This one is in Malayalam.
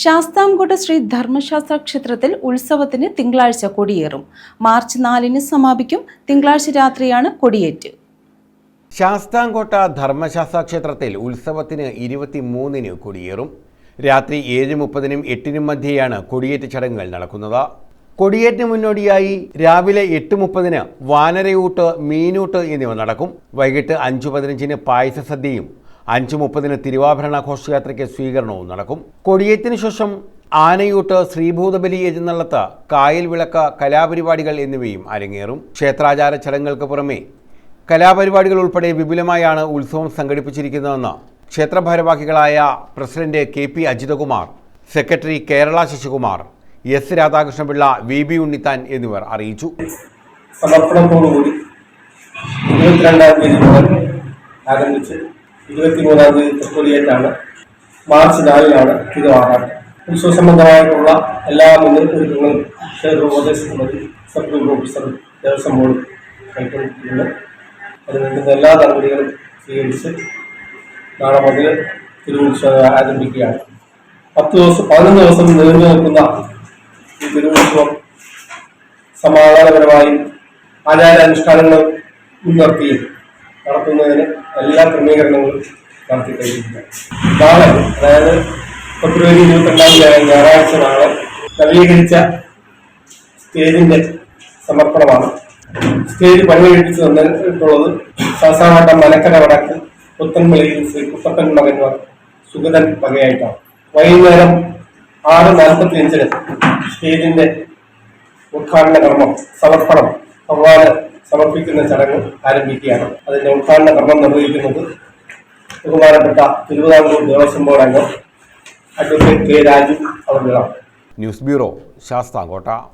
ശാസ്താംകോട്ട ശ്രീ ധർമ്മശാസ്ത്ര ക്ഷേത്രത്തിൽ ഉത്സവത്തിന് തിങ്കളാഴ്ച കൊടിയേറും. മാർച്ച് 4-ന് സമാപിക്കും. തിങ്കളാഴ്ച രാത്രിയാണ് കൊടിയേറ്റ്. ശാസ്താംകോട്ട ധർമ്മശാസ്ത്ര ക്ഷേത്രത്തിൽ ഉത്സവത്തിന് 23-ന് കൊടിയേറും. രാത്രി 7:30-നും 8-നും മധ്യേയാണ് കൊടിയേറ്റ് ചടങ്ങുകൾ നടക്കുന്നത്. കൊടിയേറ്റിന് മുന്നോടിയായി രാവിലെ 8:30-ന് വാനരയൂട്ട്, മീനൂട്ട് എന്നിവ നടക്കും. വൈകിട്ട് 5:15-ന് പായസസദ്യയും 5:30-ന് തിരുവാഭരണ ഘോഷയാത്രയ്ക്ക് സ്വീകരണവും നടക്കും. കൊടിയേറ്റിന് ശേഷം ആനയൂട്ട്, ശ്രീഭൂതബലി എഴുന്നള്ളത്ത്, കായൽ വിളക്ക്, കലാപരിപാടികൾ എന്നിവയും അരങ്ങേറും. ക്ഷേത്രാചാര ചടങ്ങുകൾക്ക് പുറമെ കലാപരിപാടികൾ ഉൾപ്പെടെ വിപുലമായാണ് ഉത്സവം സംഘടിപ്പിച്ചിരിക്കുന്നതെന്ന് ക്ഷേത്ര ഭാരവാഹികളായ president KP Ajithakumar, secretary Kerala Sasikumar, S Radhakrishna Pillai, VB Unnithan എന്നിവർ അറിയിച്ചു. സമർപ്പണത്തോടുകൂടി 22-ാം തീയതി മുതൽ ആരംഭിച്ച് 23-ാം തീയതി തൃക്കൊടിയേറ്റാണ്. മാർച്ച് 4-നാണ് തിരുവാറാട്ട്. ഉത്സവ സംബന്ധമായിട്ടുള്ള എല്ലാ മുന്നൊരുക്കങ്ങളും ക്ഷേത്രോപദേശ സമിതി, sub group officer, Devaswom board കൈക്കൊണ്ടിട്ടുണ്ട്. അതിന് വേണ്ടുന്ന എല്ലാ നടപടികളും സ്വീകരിച്ച് നാളെ മുതൽ തിരുവുത്സവം ആരംഭിക്കുകയാണ്. 15 ദിവസം നീണ്ടു നിൽക്കുന്ന ഈ തിരുവുത്സവം സമാധാനപരമായും ആചാരാനുഷ്ഠാനങ്ങൾ മുൻനിർത്തിയും നടത്തുന്നതിന് എല്ലാ ക്രമീകരണങ്ങളും നടത്തിക്കഴിഞ്ഞിട്ടുണ്ട്. നാളെ, അതായത് ഫെബ്രുവരി 22-ാം ഞായറാഴ്ച നാളെ നവീകരിച്ച സ്റ്റേജിന്റെ സമർപ്പണമാണ്. സ്റ്റേജ് പണി കഴിപ്പിച്ച് തന്നിട്ടുള്ളത് ശാസ്താംകോട്ട മനക്കര വടക്ക് പുത്തൻപള്ളിയിൽ ശ്രീ കുട്ടപ്പൻ മകന്മാർ സുഗതൻ വകയായിട്ടാണ്. വൈകുന്നേരം 6:45-ന് സ്റ്റേജിന്റെ ഉദ്ഘാടന കർമ്മം, സമർപ്പണം, ഭഗവാന് സമർപ്പിക്കുന്ന ചടങ്ങ് ആരംഭിക്കുകയാണ്. അതിന്റെ ഉദ്ഘാടന കർമ്മം നിർവഹിക്കുന്നത് ബഹുമാനപ്പെട്ട തിരുവിതാംകൂർ ദേവസ്വം ബോർഡ് അംഗം അഡ്വക്കേറ്റ് K. രാജു അവരുകളാണ്. News bureau, Sasthamkotta.